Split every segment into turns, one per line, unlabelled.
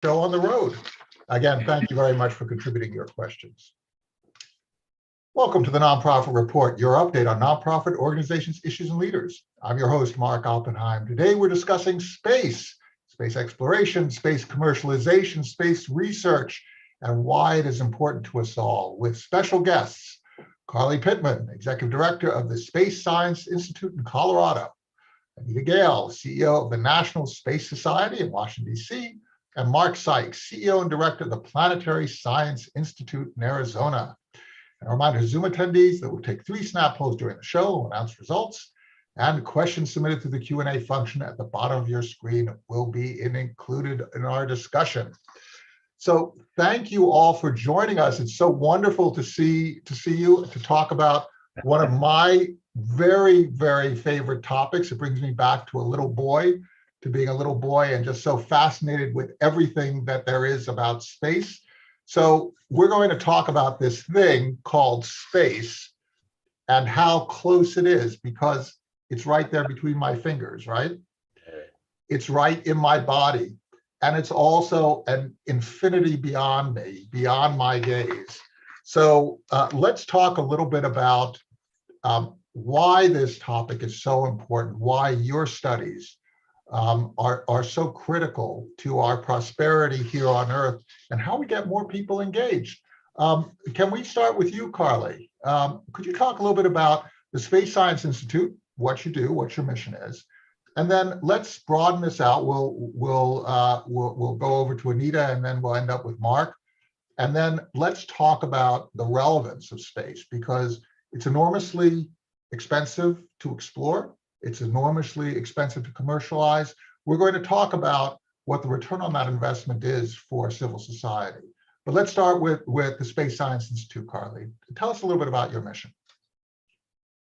show on the road. Again, thank you very much for contributing your questions. Welcome to the Nonprofit Report, your update on nonprofit organizations, issues, and leaders. I'm your host, Mark Oppenheim. Today, we're discussing space exploration, space commercialization, space research, and why it is important to us all, with special guests, Carly Pitman, Executive Director of the Space Science Institute in Colorado, Anita Gale, CEO of the National Space Society in Washington, D.C., and Mark Sykes, CEO and Director of the Planetary Science Institute in Arizona. And a reminder to Zoom attendees that we'll take 3 snap polls during the show, we'll announce results, and questions submitted through the Q&A function at the bottom of your screen will be included in our discussion. So thank you all for joining us. It's so wonderful to see you, to talk about one of my very, very favorite topics. It brings me back to being a little boy and just so fascinated with everything that there is about space. So we're going to talk about this thing called space and how close it is, because it's right there between my fingers, right? It's right in my body. And it's also an infinity beyond me, beyond my gaze. So let's talk a little bit about why this topic is so important, why your studies are so critical to our prosperity here on Earth, and how we get more people engaged. Can we start with you, Carly? Could you talk a little bit about the Space Science Institute, what you do, what your mission is, and then let's broaden this out. We'll go over to Anita, and then we'll end up with Mark, and then let's talk about the relevance of space, because it's enormously expensive to explore. It's enormously expensive to commercialize. We're going to talk about what the return on that investment is for civil society. But let's start with the Space Science Institute, Carly. Tell us a little bit about your mission.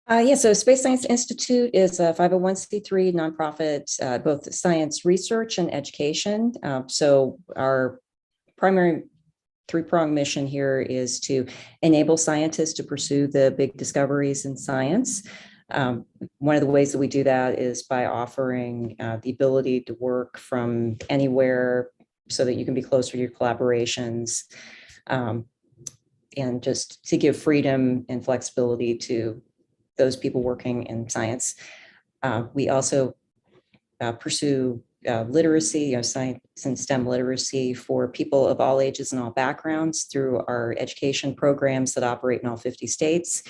So Space Science Institute is a 501c3 nonprofit, both science research and education. So our primary 3-pronged mission here is to enable scientists to pursue the big discoveries in science. One of the ways that we do that is by offering the ability to work from anywhere so that you can be closer to your collaborations, and just to give freedom and flexibility to those people working in science. We also pursue literacy, science and STEM literacy for people of all ages and all backgrounds through our education programs that operate in all 50 states.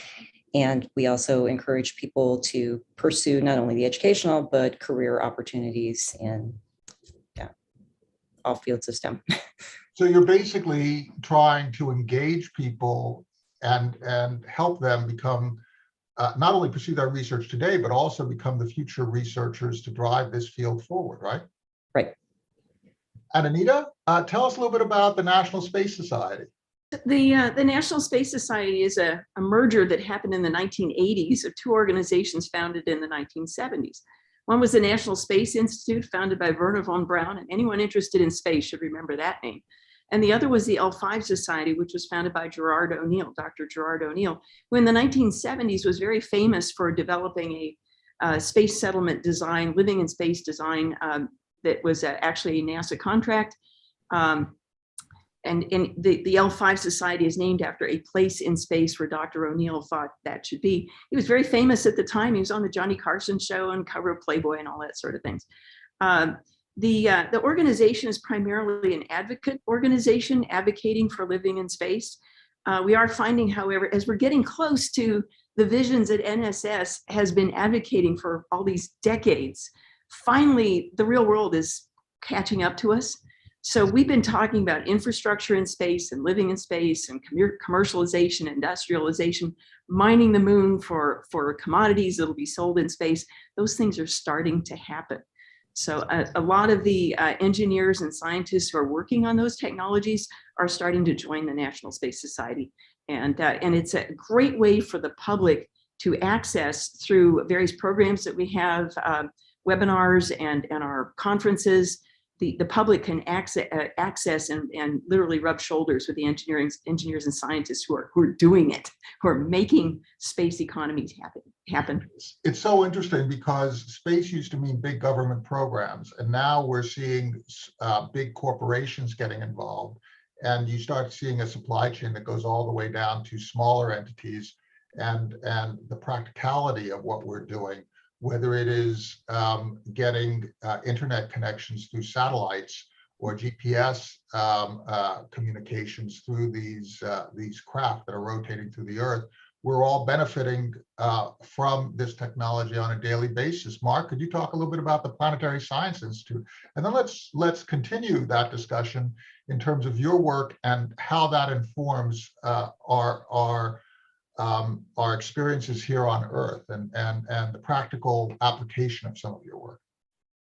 And we also encourage people to pursue not only the educational, but career opportunities in all fields of STEM.
So you're basically trying to engage people and help them become, not only pursue their research today, but also become the future researchers to drive this field forward, right?
Right.
And Anita, tell us a little bit about the National Space Society.
The National Space Society is a merger that happened in the 1980s of 2 organizations founded in the 1970s. One was the National Space Institute, founded by Wernher von Braun, and anyone interested in space should remember that name. And the other was the L5 Society, which was founded by Gerard O'Neill, Dr. Gerard O'Neill, who in the 1970s was very famous for developing a space settlement design, living in space design, that was actually a NASA contract. And the L5 Society is named after a place in space where Dr. O'Neill thought that should be. He was very famous at the time. He was on the Johnny Carson show and cover of Playboy and all that sort of things. The organization is primarily an advocate organization advocating for living in space. We are finding, however, as we're getting close to the visions that NSS has been advocating for all these decades, finally, the real world is catching up to us. So we've been talking about infrastructure in space and living in space and commercialization, industrialization, mining the moon for commodities that'll be sold in space. Those things are starting to happen. So a lot of the engineers and scientists who are working on those technologies are starting to join the National Space Society. And it's a great way for the public to access through various programs that we have, webinars and our conferences. The public can access and literally rub shoulders with the engineers and scientists who are doing it, who are making space economies happen. happen.
It's so interesting because space used to mean big government programs, and now we're seeing big corporations getting involved, and you start seeing a supply chain that goes all the way down to smaller entities, and the practicality of what we're doing, whether it is getting internet connections through satellites or GPS communications through these craft that are rotating through the Earth. We're all benefiting from this technology on a daily basis. Mark, could you talk a little bit about the Planetary Science Institute? And then let's continue that discussion in terms of your work and how that informs our experiences here on Earth and the practical application of some of your work.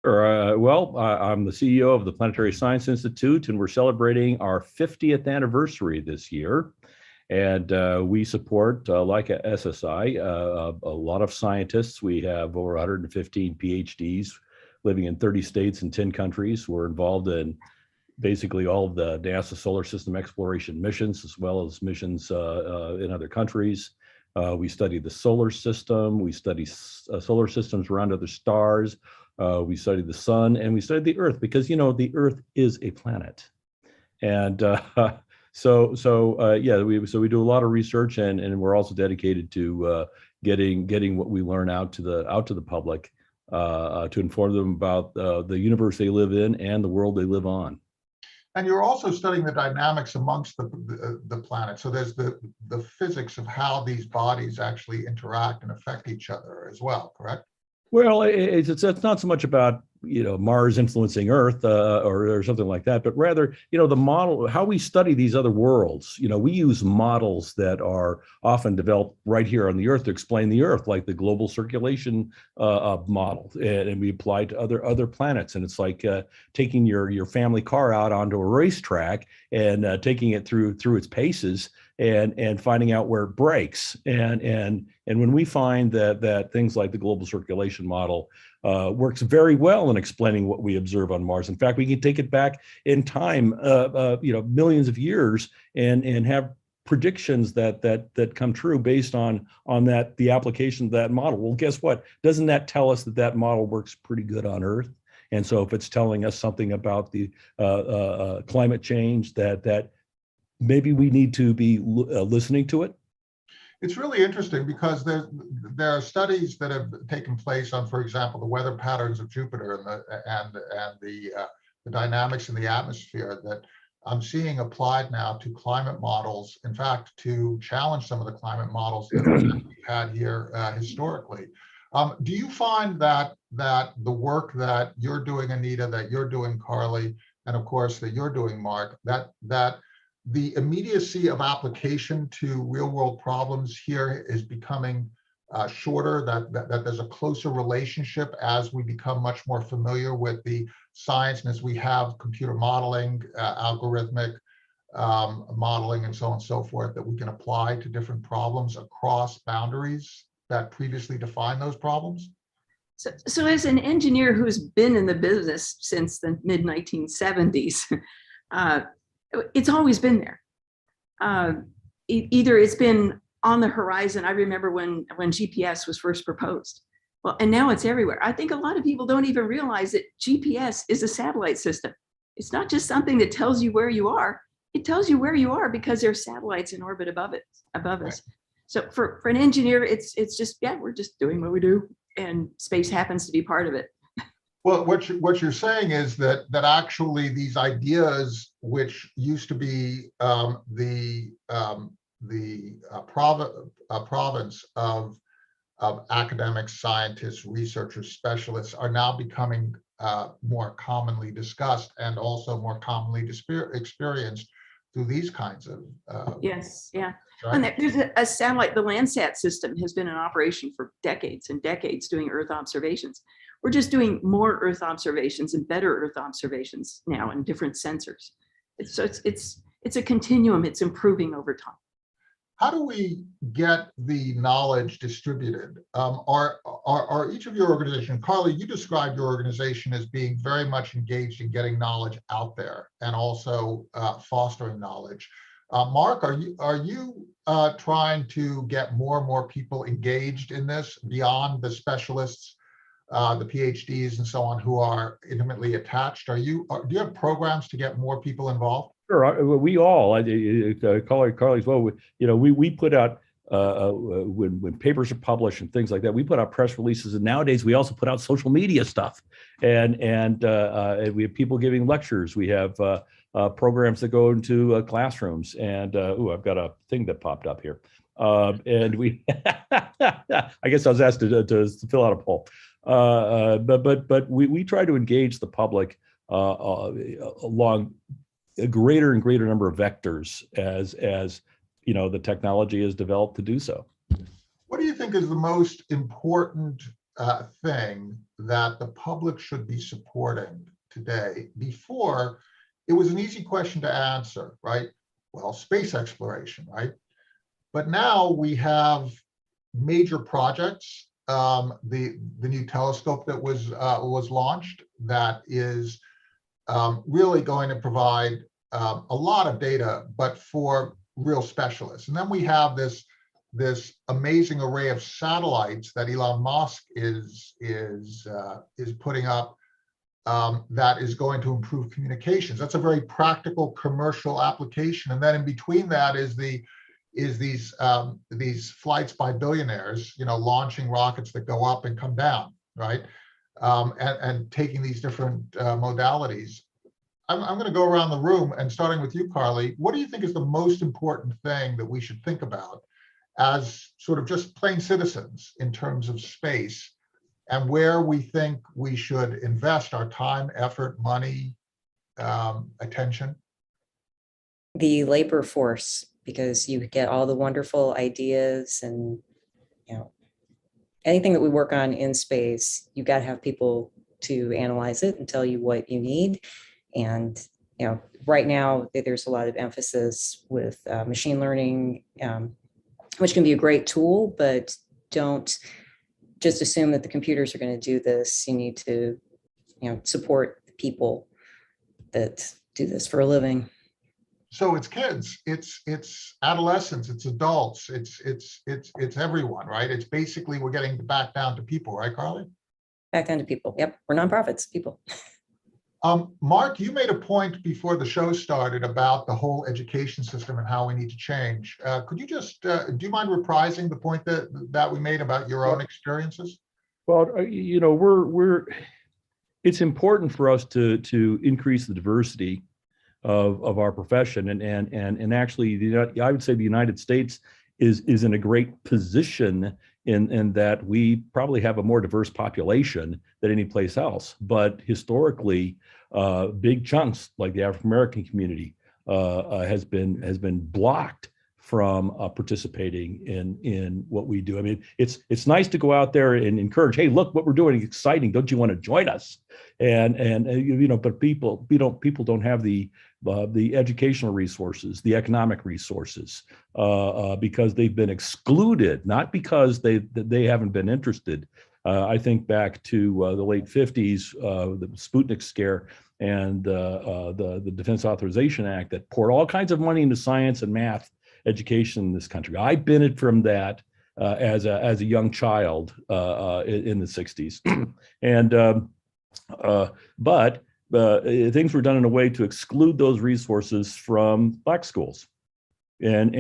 I'm the CEO of the Planetary Science Institute, and we're celebrating our 50th anniversary this year. And we support, like SSI, a lot of scientists. We have over 115 PhDs living in 30 states and 10 countries. We're involved in basically all of the NASA solar system exploration missions, as well as missions in other countries. We study the solar system. We study solar systems around other stars. We study the sun, and we study the Earth because, the Earth is a planet. And So we do a lot of research, and we're also dedicated to getting what we learn out to the public to inform them about the universe they live in and the world they live on.
And you're also studying the dynamics amongst the planet. So there's the physics of how these bodies actually interact and affect each other as well, correct?
Well, it's not so much about Mars influencing Earth or something like that, but rather the model, how we study these other worlds. We use models that are often developed right here on the Earth to explain the Earth, like the global circulation model, and we apply it to other planets. And it's like taking your family car out onto a racetrack and taking it through its paces and finding out where it breaks. And when we find that things like the global circulation model works very well in explaining what we observe on Mars. In fact, we can take it back in time, millions of years, and have predictions that come true based on the application of that model. Well, guess what? Doesn't that tell us that model works pretty good on Earth? And so, if it's telling us something about the climate change, that maybe we need to be listening to it.
It's really interesting because there are studies that have taken place on, for example, the weather patterns of Jupiter and the dynamics in the atmosphere that I'm seeing applied now to climate models. In fact, to challenge some of the climate models that we've had here historically. Do you find that the work that you're doing, Anita, that you're doing, Carly, and of course that you're doing, Mark, that the immediacy of application to real world problems here is becoming shorter, that there's a closer relationship as we become much more familiar with the science and as we have computer modeling, algorithmic modeling, and so on and so forth, that we can apply to different problems across boundaries that previously defined those problems?
So as an engineer who's been in the business since the mid-1970s, it's always been there. Either it's been on the horizon. I remember when GPS was first proposed. Well, and now it's everywhere. I think a lot of people don't even realize that GPS is a satellite system. It's not just something that tells you where you are. It tells you where you are because there's satellites in orbit above us. So for an engineer, it's just, we're just doing what we do, and space happens to be part of it.
Well, what you're saying is that actually these ideas, which used to be the province of academics, scientists, researchers, specialists, are now becoming more commonly discussed and also more commonly experienced through these kinds of
yes, yeah.
right?
And there's a satellite, the Landsat system has been in operation for decades and decades doing Earth observations. We're just doing more Earth observations and better Earth observations now in different sensors. It's a continuum. It's improving over time.
How do we get the knowledge distributed? Are each of your organization, Carly, you described your organization as being very much engaged in getting knowledge out there and also fostering knowledge. Mark, are you trying to get more and more people engaged in this beyond the specialists, the PhDs and so on, who are intimately attached? Do you have programs to get more people involved?
Sure, we all, colleagues, well, we put out, when papers are published and things like that, we put out press releases, and nowadays we also put out social media stuff, and we have people giving lectures. We have programs that go into classrooms, and I've got a thing that popped up here, and we, I guess I was asked to fill out a poll, but we try to engage the public along a greater and greater number of vectors as the technology is developed to do so.
What do you think is the most important thing that the public should be supporting today? Before, it was an easy question to answer, right? Well, space exploration, right? But now we have major projects. The new telescope that was launched, that is really going to provide a lot of data, but for real specialists. And then we have this amazing array of satellites that Elon Musk is putting up, that is going to improve communications. That's a very practical commercial application. And then in between that is these flights by billionaires, launching rockets that go up and come down, right? And taking these different modalities. I'm going to go around the room, and starting with you, Carly, what do you think is the most important thing that we should think about as sort of just plain citizens in terms of space, and where we think we should invest our time, effort, money, attention?
The labor force, because you get all the wonderful ideas and, anything that we work on in space, you got to have people to analyze it and tell you what you need. And, right now there's a lot of emphasis with machine learning, which can be a great tool, but don't just assume that the computers are going to do this. You need to, support the people that do this for a living.
So it's kids, it's adolescents, it's adults, it's everyone, right? It's basically, we're getting back down to people, right, Carly?
Back down to people. Yep, we're nonprofits, people.
Mark, you made a point before the show started about the whole education system and how we need to change. Could you just, do you mind reprising the point that we made about your own experiences?
Well, it's important for us to increase the diversity of our profession, and actually, I would say the United States is in a great position in that we probably have a more diverse population than any place else. But historically, big chunks like the African American community has been blocked from participating in what we do. I mean, it's nice to go out there and encourage, hey, look what we're doing is exciting. Don't you want to join us? But people don't have the educational resources, the economic resources, because they've been excluded, not because they haven't been interested. I think back to the late 50s, the Sputnik scare, and the Defense Authorization Act that poured all kinds of money into science and math education in this country. I benefited from that as a young child in the 60s, but things were done in a way to exclude those resources from Black schools, and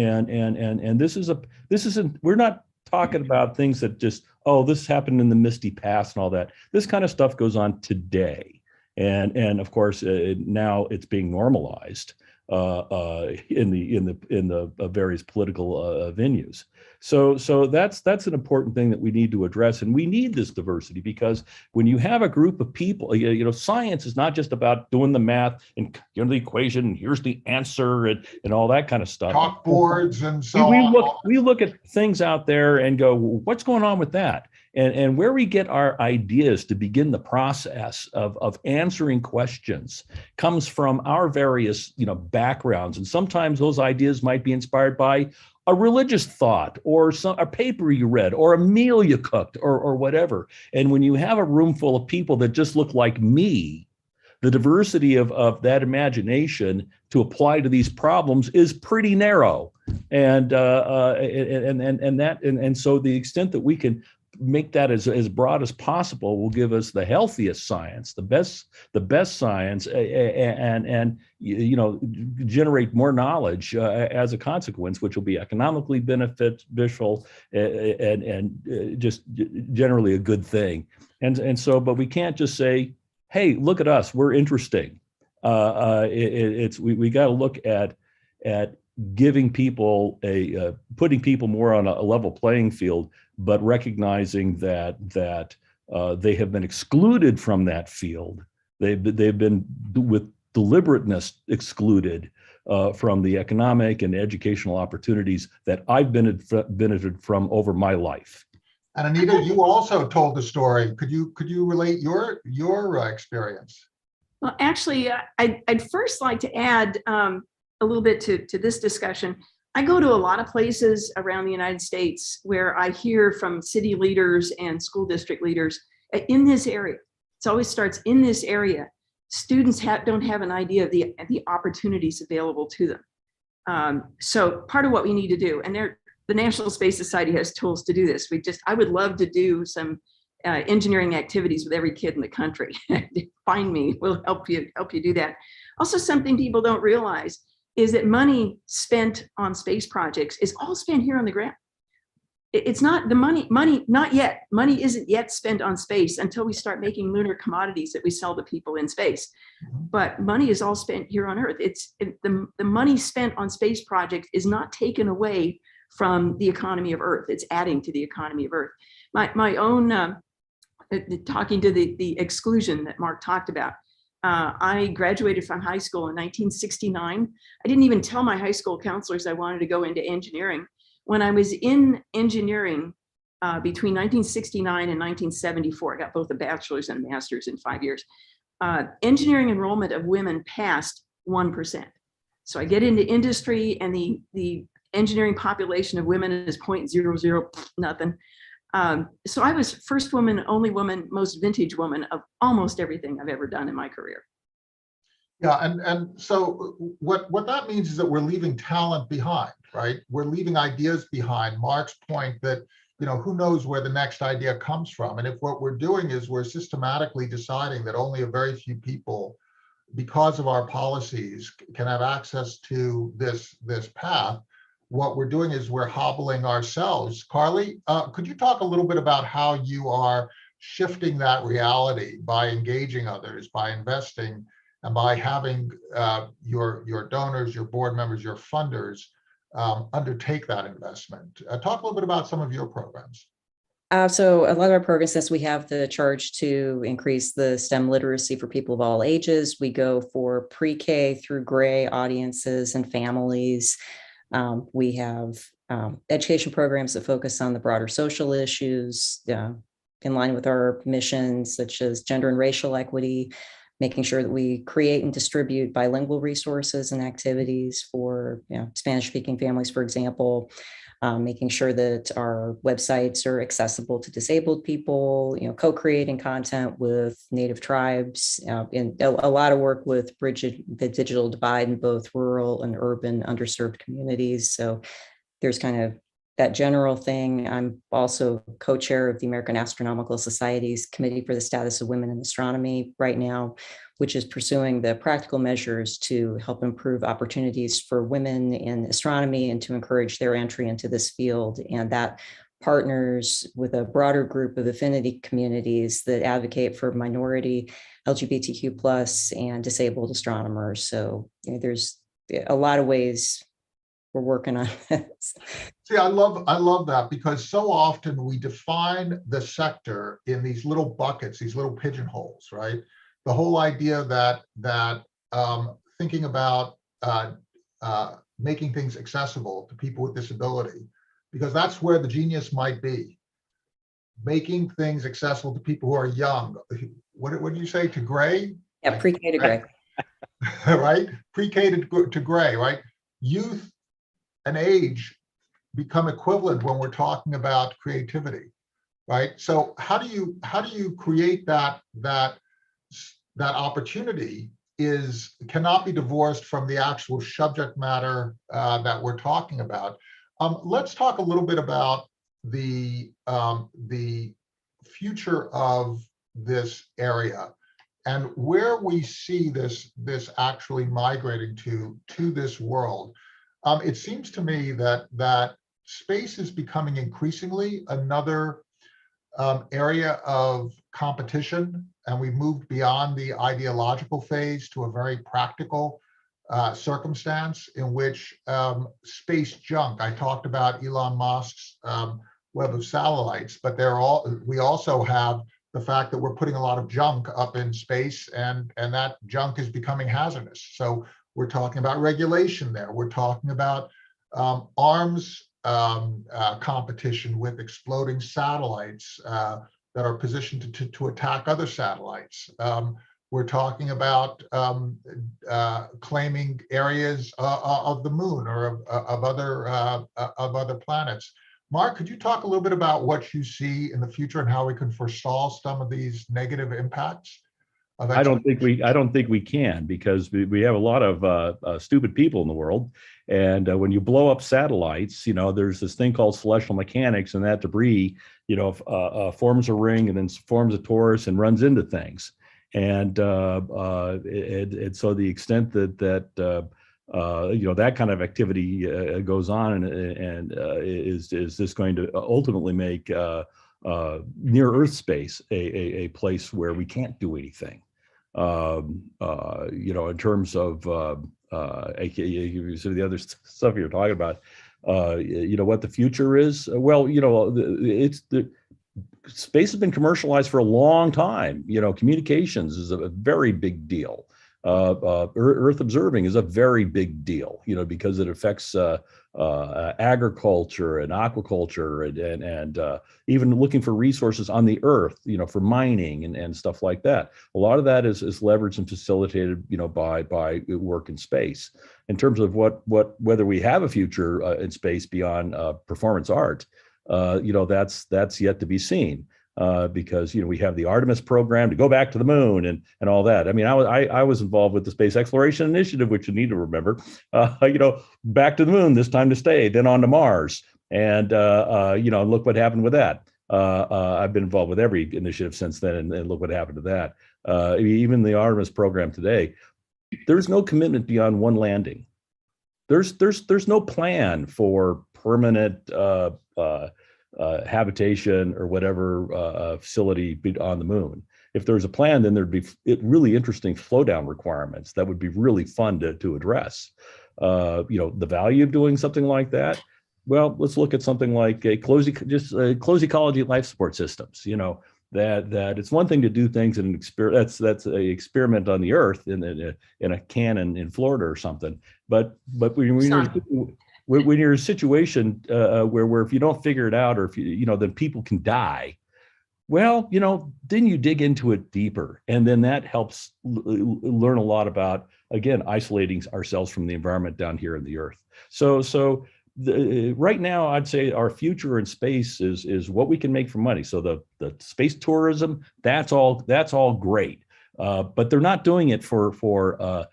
we're not talking about things that just, this happened in the misty past and all that. This kind of stuff goes on today, and of course now it's being normalized in the various political venues. So that's an important thing that we need to address, and we need this diversity, because when you have a group of people, science is not just about doing the math and the equation and here's the answer and all that kind of stuff.
Chalkboards and so on.
We look at things out there and go, what's going on with that? And where we get our ideas to begin the process of answering questions comes from our various backgrounds, and sometimes those ideas might be inspired by a religious thought or a paper you read or a meal you cooked or whatever. And when you have a room full of people that just look like me, the diversity of that imagination to apply to these problems is pretty narrow. And so the extent that we can make that as broad as possible will give us the healthiest science, the best science, and generate more knowledge as a consequence, which will be economically beneficial and just generally a good thing. And so, but we can't just say, hey, look at us, we're interesting. We got to look at giving people putting people more on a level playing field, but recognizing that they have been excluded from that field. They've been with deliberateness excluded from the economic and educational opportunities that I've benefited from over my life.
And Anita, you also told the story. Could you relate your experience?
Well, actually, I'd first like to add a little bit to this discussion. I go to a lot of places around the United States where I hear from city leaders and school district leaders in this area. It always starts in this area. Students don't have an idea of the opportunities available to them. So part of what we need to do, and the National Space Society has tools to do this. I would love to do some engineering activities with every kid in the country. Find me, we'll help you do that. Also, something people don't realize is that money spent on space projects is all spent here on the ground. It's not the money, not yet. Money isn't yet spent on space until we start making lunar commodities that we sell to people in space. But money is all spent here on Earth. The money spent on space projects is not taken away from the economy of Earth. It's adding to the economy of Earth. My own, talking to the exclusion that Mark talked about, I graduated from high school in 1969. I didn't even tell my high school counselors I wanted to go into engineering. When I was in engineering between 1969 and 1974, I got both a bachelor's and a master's in 5 years. Engineering enrollment of women passed 1%. So I get into industry and the engineering population of women is 0.00 nothing. So I was first woman, only woman, most vintage woman of almost everything I've ever done in my career.
Yeah, and so what that means is that we're leaving talent behind, right? We're leaving ideas behind. Mark's point that, who knows where the next idea comes from. And if what we're doing is we're systematically deciding that only a very few people, because of our policies, can have access to this path, what we're doing is we're hobbling ourselves. Carly, could you talk a little bit about how you are shifting that reality by engaging others, by investing, and by having your donors, your board members, your funders undertake that investment? Talk a little bit about some of your programs.
So a lot of our programs, since we have the charge to increase the STEM literacy for people of all ages, we go for pre-K through gray audiences and families. We have education programs that focus on the broader social issues in line with our missions, such as gender and racial equity, making sure that we create and distribute bilingual resources and activities for Spanish-speaking families, for example, making sure that our websites are accessible to disabled people, co-creating content with Native tribes, and a lot of work with bridging the digital divide in both rural and urban underserved communities. So there's kind of that general thing. I'm also co-chair of the American Astronomical Society's Committee for the Status of Women in Astronomy right now, which is pursuing the practical measures to help improve opportunities for women in astronomy and to encourage their entry into this field. And that partners with a broader group of affinity communities that advocate for minority, LGBTQ+ and disabled astronomers. So there's a lot of ways we're working on this.
See, I love that, because so often we define the sector in these little buckets, these little pigeonholes, right? The whole idea that thinking about making things accessible to people with disability, because that's where the genius might be. Making things accessible to people who are young. What did you say, to gray?
Yeah, pre-K to gray.
Right? Pre-K to gray, right? Youth and age become equivalent when we're talking about creativity, right? So how do you create that that opportunity cannot be divorced from the actual subject matter that we're talking about. Let's talk a little bit about the future of this area and where we see this actually migrating to this world. It seems to me that space is becoming increasingly another area of competition, and we've moved beyond the ideological phase to a very practical circumstance in which space junk. I talked about Elon Musk's web of satellites, but we also have the fact that we're putting a lot of junk up in space, and that junk is becoming hazardous. So we're talking about regulation there. We're talking about arms competition with exploding satellites that are positioned to attack other satellites. We're talking about claiming areas of the moon or of other planets. Mark, could you talk a little bit about what you see in the future and how we can forestall some of these negative impacts?
I don't think we can, because we have a lot of stupid people in the world. And when you blow up satellites, there's this thing called celestial mechanics, and that debris, forms a ring and then forms a torus and runs into things. And so the extent that that kind of activity goes on and is this going to ultimately make near Earth space a place where we can't do anything? In terms of the other stuff you're talking about, what the future is. Well, space has been commercialized for a long time. Communications is a very big deal. Earth observing is a very big deal, because it affects agriculture and aquaculture and even looking for resources on the Earth, for mining and stuff like that. A lot of that is leveraged and facilitated, by work in space. In terms of whether we have a future in space beyond performance art, that's yet to be seen. Because we have the Artemis program to go back to the moon and all that. I mean, I was involved with the Space Exploration Initiative, which you need to remember. Back to the moon, this time to stay, then on to Mars, and look what happened with that. I've been involved with every initiative since then, and look what happened to that. Even the Artemis program today, there's no commitment beyond one landing. There's no plan for permanent habitation or whatever facility on the moon. If there's a plan, then there'd be really interesting flow down requirements that would be really fun to address. The value of doing something like that. Well, let's look at something like closed ecology life support systems. That it's one thing to do things in an experiment. That's an experiment on the Earth in a cannon in Florida or something. But when you're in a situation where if you don't figure it out, or if then people can die, well, then you dig into it deeper, and then that helps learn a lot about, again, isolating ourselves from the environment down here in the Earth. So right now, I'd say our future in space is what we can make for money. So the space tourism, that's all great, but they're not doing it for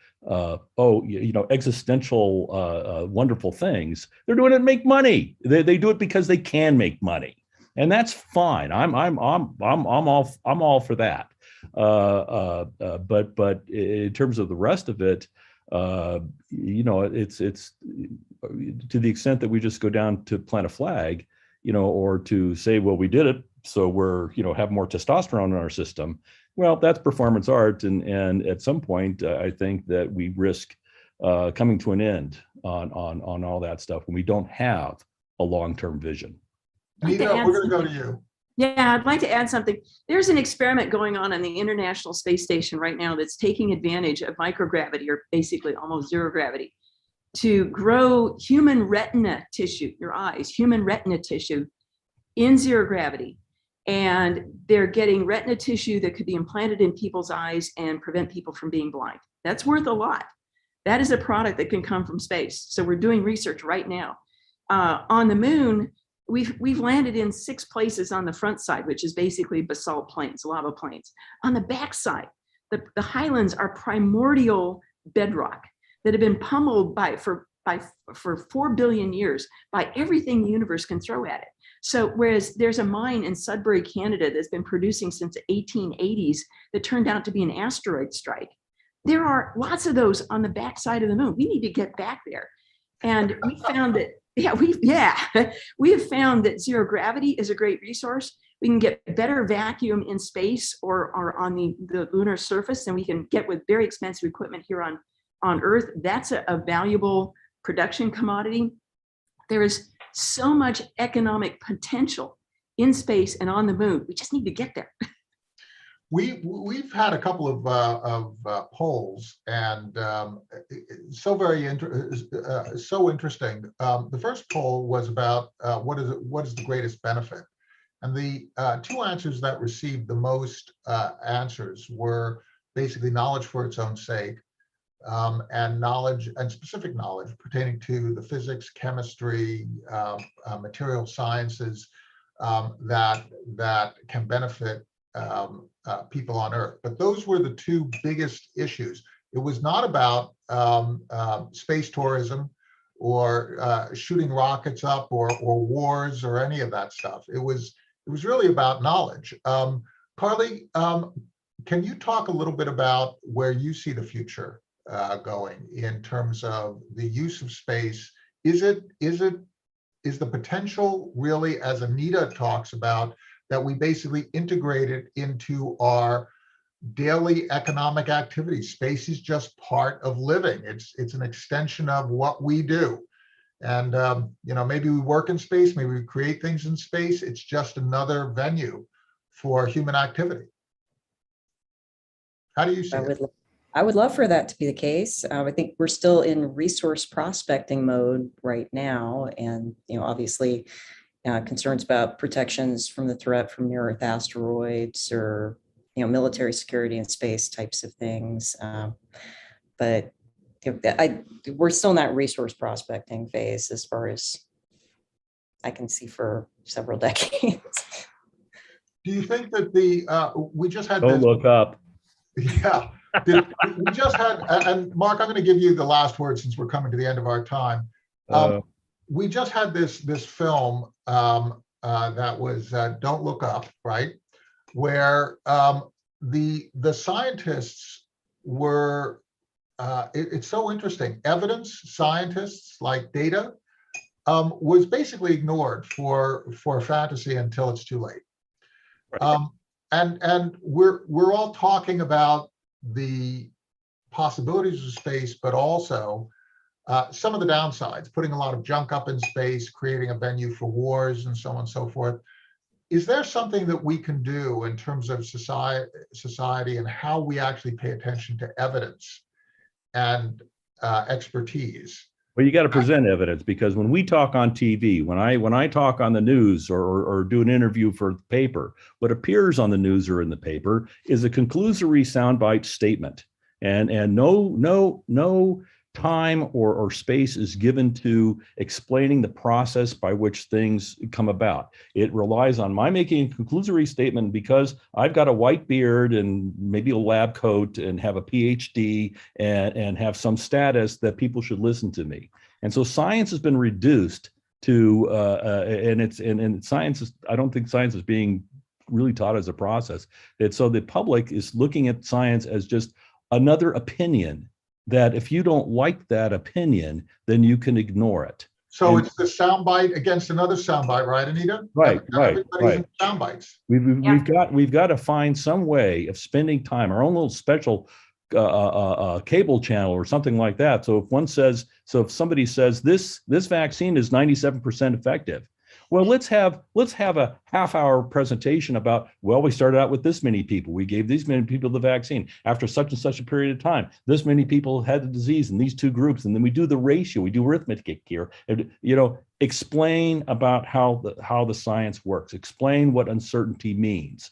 existential wonderful things. They're doing it to make money. They do it because they can make money, and that's fine. I'm all for that. But in terms of the rest of it, it's to the extent that we just go down to plant a flag, or to say, well, we did it, so we're have more testosterone in our system. Well, that's performance art, and at some point, I think that we risk coming to an end on all that stuff when we don't have a long-term vision.
Anita, we're going to go to you.
Yeah, I'd like to add something. There's an experiment going on the International Space Station right now that's taking advantage of microgravity, or basically almost zero gravity, to grow human retina tissue, your eyes, human retina tissue in zero gravity. And they're getting retina tissue that could be implanted in people's eyes and prevent people from being blind. That's worth a lot. That is a product that can come from space. So we're doing research right now. On the moon, we've landed in 6 places on the front side, which is basically basalt plains, lava plains. On the back side, The highlands are primordial bedrock that have been pummeled for 4 billion years by everything the universe can throw at it. So whereas there's a mine in Sudbury, Canada that's been producing since the 1880s that turned out to be an asteroid strike, there are lots of those on the backside of the moon. We need to get back there. And we found that, we have found that zero gravity is a great resource. We can get better vacuum in space or on the lunar surface than we can get with very expensive equipment here on Earth. That's a valuable production commodity. There is so much economic potential in space and on the moon. We just need to get there.
We've had a couple of polls, and so interesting. The first poll was about what is the greatest benefit, and the two answers that received the most answers were basically knowledge for its own sake, and knowledge and specific knowledge pertaining to the physics, chemistry, material sciences that can benefit people on Earth. But those were the two biggest issues. It was not about space tourism or shooting rockets up or wars or any of that stuff. It was really about knowledge. Carly, can you talk a little bit about where you see the future going in terms of the use of space? Is the potential really, as Anita talks about, that we basically integrate it into our daily economic activities? Space is just part of living. It's an extension of what we do. And maybe we work in space, maybe we create things in space. It's just another venue for human activity. How do you see it?
I would love for that to be the case. I think we're still in resource prospecting mode right now, and obviously concerns about protections from the threat from near-Earth asteroids or military security in space types of things. But we're still in that resource prospecting phase as far as I can see for several decades.
Do you think that we just had
Don't look up.
Yeah. We just had, and Mark, I'm going to give you the last word since we're coming to the end of our time. We just had this film that was Don't Look Up, right? Where the scientists were, it's so interesting. Evidence scientists like data was basically ignored for fantasy until it's too late.
Right.
And we're all talking about the possibilities of space, but also some of the downsides, putting a lot of junk up in space, creating a venue for wars and so on and so forth. Is there something that we can do in terms of society and how we actually pay attention to evidence and expertise?
Well, you got to present evidence, because when we talk on TV, when I talk on the news or do an interview for the paper, what appears on the news or in the paper is a conclusory soundbite statement, and no time or space is given to explaining the process by which things come about. It relies on my making a conclusory statement because I've got a white beard and maybe a lab coat and have a PhD and have some status that people should listen to me. And so science has been reduced to and science is, I don't think science is being really taught as a process. So the public is looking at science as just another opinion, that if you don't like that opinion, then you can ignore it.
So it's the soundbite against another soundbite, right, Anita?
Right.
Soundbites.
We've got to find some way of spending time, our own little special cable channel or something like that. So if somebody says this vaccine is 97% effective, well, let's have a half-hour presentation about, well, we started out with this many people. We gave these many people the vaccine. After such and such a period of time, this many people had the disease in these two groups. And then we do the ratio. We do arithmetic here. And, explain about how the science works. Explain what uncertainty means.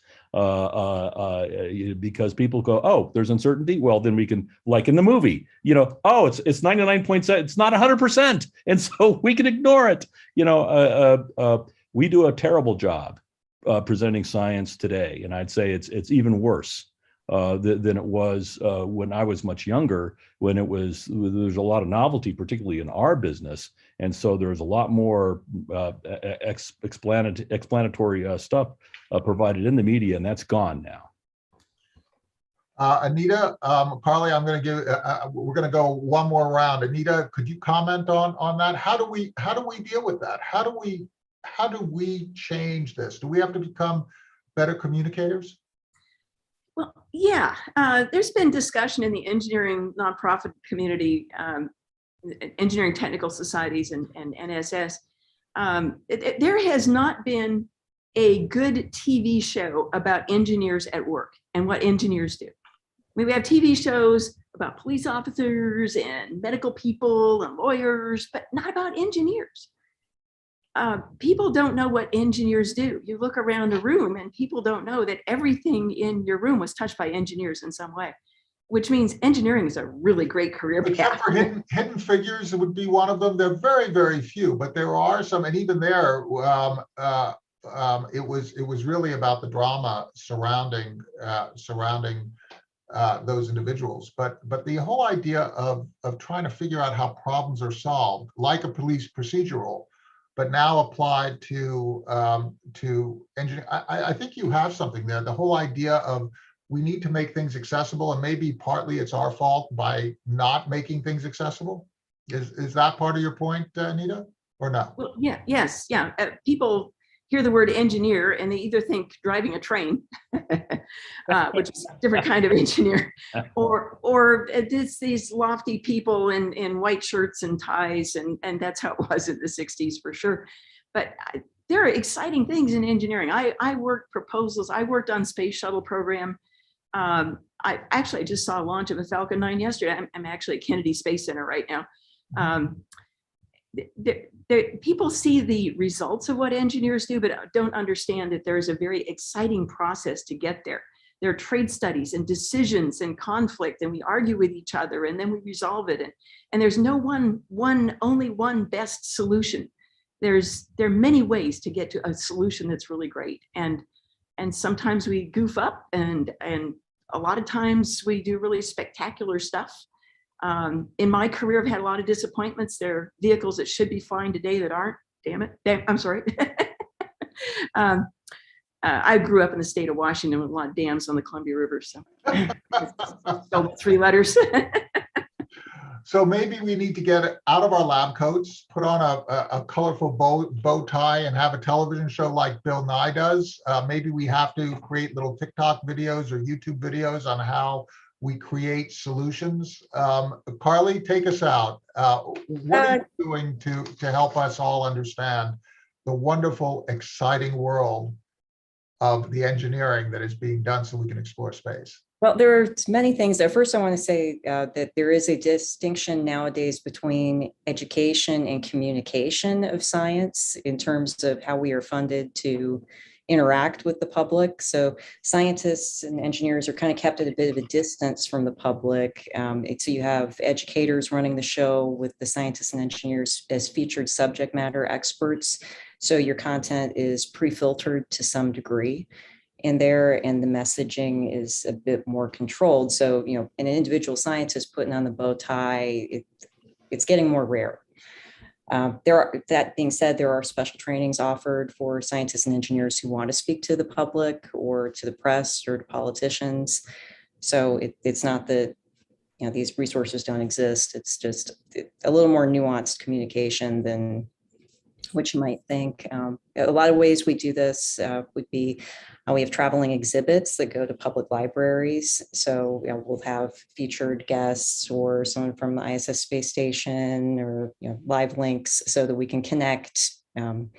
Because people go, oh, there's uncertainty. Well, then we can, like in the movie, oh, it's 99.7, it's not 100%, and so we can ignore it. We do a terrible job presenting science today, and I'd say it's even worse than it was when I was much younger, when there's a lot of novelty, particularly in our business. And so there's a lot more explanatory stuff provided in the media, and that's gone now.
Anita, Carly, I'm going to give. We're going to go one more round. Anita, could you comment on that? How do we deal with that? How do we change this? Do we have to become better communicators?
Well, yeah, there's been discussion in the engineering nonprofit community, engineering technical societies and NSS. There has not been a good TV show about engineers at work and what engineers do. I mean, we have TV shows about police officers and medical people and lawyers, but not about engineers. People don't know what engineers do. You look around a room and people don't know that everything in your room was touched by engineers in some way, which means engineering is a really great career path.
Except for hidden figures, it would be one of them. They're very, very few, but there are some, and even there, it was really about the drama surrounding those individuals. But the whole idea of trying to figure out how problems are solved, like a police procedural, but now applied to engineering. I think you have something there. The whole idea of we need to make things accessible, and maybe partly it's our fault by not making things accessible. Is that part of your point, Anita, or no?
Well, yeah, yes, yeah. People hear the word engineer and they either think driving a train, which is a different kind of engineer, or it's these lofty people in white shirts and ties, and that's how it was in the 60s for sure. But there are exciting things in engineering. I worked proposals. I worked on space shuttle program. I just saw a launch of a Falcon 9 yesterday. I'm actually at Kennedy Space Center right now. People see the results of what engineers do, but don't understand that there is a very exciting process to get there. There are trade studies and decisions and conflict, and we argue with each other, and then we resolve it. And there's no only one best solution. There are many ways to get to a solution that's really great. And sometimes we goof up, and a lot of times we do really spectacular stuff. In my career, I've had a lot of disappointments. There are vehicles that should be flying today that aren't. I'm sorry. I grew up in the state of Washington with a lot of dams on the Columbia River, so 3 letters.
So maybe we need to get out of our lab coats, put on a colorful bow tie, and have a television show like Bill Nye does. Maybe we have to create little TikTok videos or YouTube videos on how we create solutions. Carly, take us out. What are you doing to help us all understand the wonderful, exciting world of the engineering that is being done so we can explore space?
Well, there are many things there. First, I want to say that there is a distinction nowadays between education and communication of science in terms of how we are funded to interact with the public. So scientists and engineers are kind of kept at a bit of a distance from the public. So you have educators running the show with the scientists and engineers as featured subject matter experts. So your content is pre-filtered to some degree in there, and the messaging is a bit more controlled. So, an individual scientist putting on the bow tie, it's getting more rare. That being said, there are special trainings offered for scientists and engineers who want to speak to the public or to the press or to politicians. So it's not that these resources don't exist. It's just a little more nuanced communication than what you might think. A lot of ways we do this would be we have traveling exhibits that go to public libraries. So we'll have featured guests or someone from the ISS space station, or live links so that we can connect. And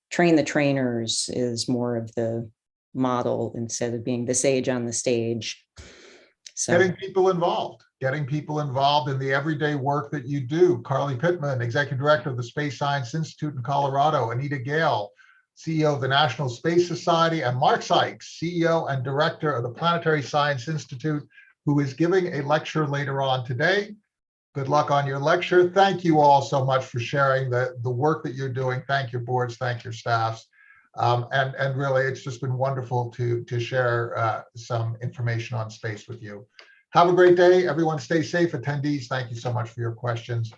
train the trainers is more of the model instead of being the sage on the stage. So
getting people involved in the everyday work that you do. Carly Pitman, Executive Director of the Space Science Institute in Colorado. Anita Gale, CEO of the National Space Society, and Mark Sykes, CEO and Director of the Planetary Science Institute, who is giving a lecture later on today. Good luck on your lecture. Thank you all so much for sharing the work that you're doing. Thank your boards, thank your staffs. And really, it's just been wonderful to share some information on space with you. Have a great day. Everyone stay safe. Attendees, thank you so much for your questions.